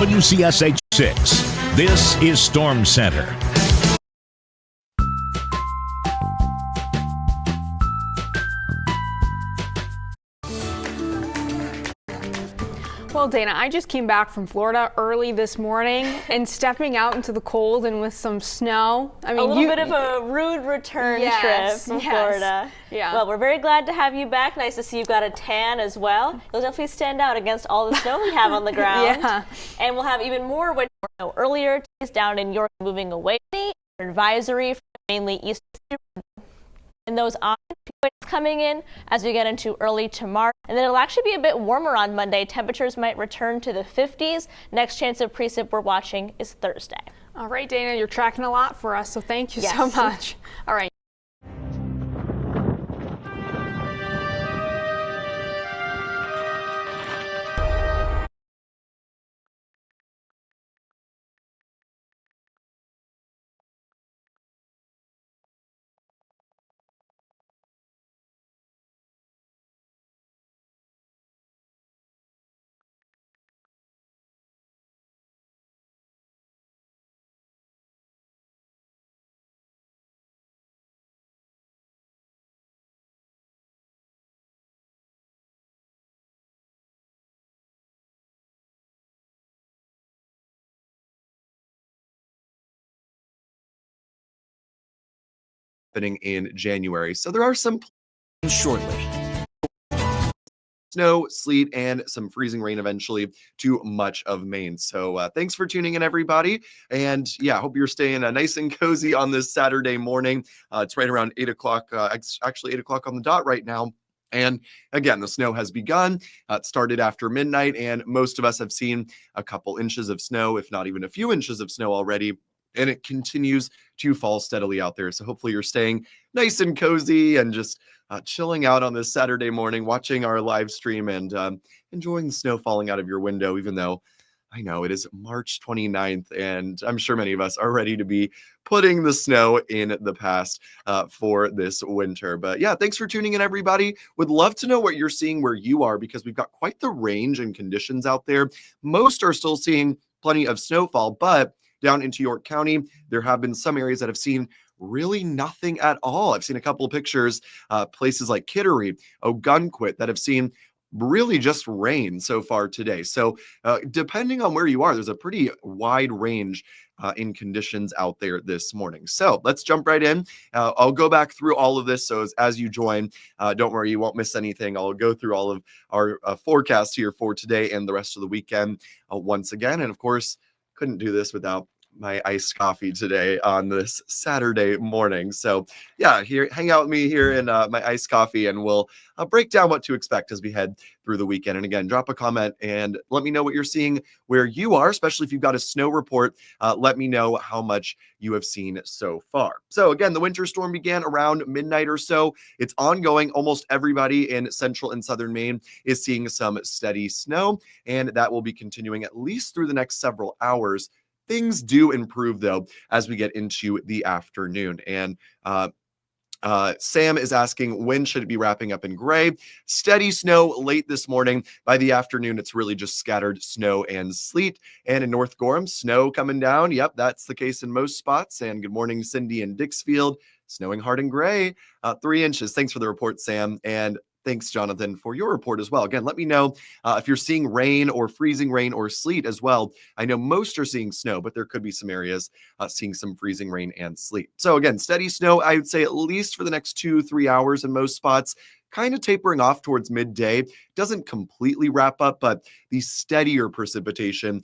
WCSH 6. This is Storm Center. Well, Dana, I just came back from Florida early this morning, and stepping out into the cold and with some snow. I mean, a little bit of a rude return trip from Florida. Yeah. Well, we're very glad to have you back. Nice to see you got a tan as well. You'll definitely stand out against all the snow we have on the ground. Yeah. And we'll have even more winter snow earlier. Today's down in York, moving away. Advisory for mainly east. And those orange winds coming in as we get into early tomorrow. And then it'll actually be a bit warmer on Monday. Temperatures might return to the 50s. Next chance of precip we're watching is Thursday. All right, Dana, you're tracking a lot for us, so thank you so much. All right. Happening in January. So there are some shortly. Snow, sleet, and some freezing rain eventually to much of Maine. So thanks for tuning in, everybody. And yeah, hope you're staying nice and cozy on this Saturday morning. It's right around 8 o'clock, actually 8 o'clock on the dot right now. And again, the snow has begun. It started after midnight, and most of us have seen a couple inches of snow, if not even a few inches of snow already. And it continues to fall steadily out there. So hopefully you're staying nice and cozy and just chilling out on this Saturday morning, watching our live stream and enjoying the snow falling out of your window, even though I know it is March 29th, and I'm sure many of us are ready to be putting the snow in the past for this winter. But yeah, thanks for tuning in, everybody. Would love to know what you're seeing where you are, because we've got quite the range and conditions out there. Most are still seeing plenty of snowfall, but down into York County, there have been some areas that have seen really nothing at all. I've seen a couple of pictures, places like Kittery, Ogunquit, that have seen really just rain so far today. So depending on where you are, there's a pretty wide range in conditions out there this morning. So let's jump right in. I'll go back through all of this. So as you join, don't worry, you won't miss anything. I'll go through all of our forecasts here for today and the rest of the weekend once again. And of course, couldn't do this without my iced coffee today on this Saturday morning. So yeah, here, hang out with me here in my iced coffee, and we'll break down what to expect as we head through the weekend. And again, drop a comment and let me know what you're seeing where you are, especially if you've got a snow report. Let me know how much you have seen so far. So again, the winter storm began around midnight or so. It's ongoing. Almost everybody in central and southern Maine is seeing some steady snow, and that will be continuing at least through the next several hours. Things do improve, though, as we get into the afternoon. And Sam is asking, when should it be wrapping up in gray? Steady snow late this morning. By the afternoon, it's really just scattered snow and sleet. And in North Gorham, snow coming down. Yep, that's the case in most spots. And good morning, Cindy in Dixfield. Snowing hard and gray, 3 inches. Thanks for the report, Sam. And thanks, Jonathan, for your report as well. Again, let me know if you're seeing rain or freezing rain or sleet as well. I know most are seeing snow, but there could be some areas seeing some freezing rain and sleet. So again, steady snow, I would say at least for the next 2-3 hours in most spots, kind of tapering off towards midday. Doesn't completely wrap up, but the steadier precipitation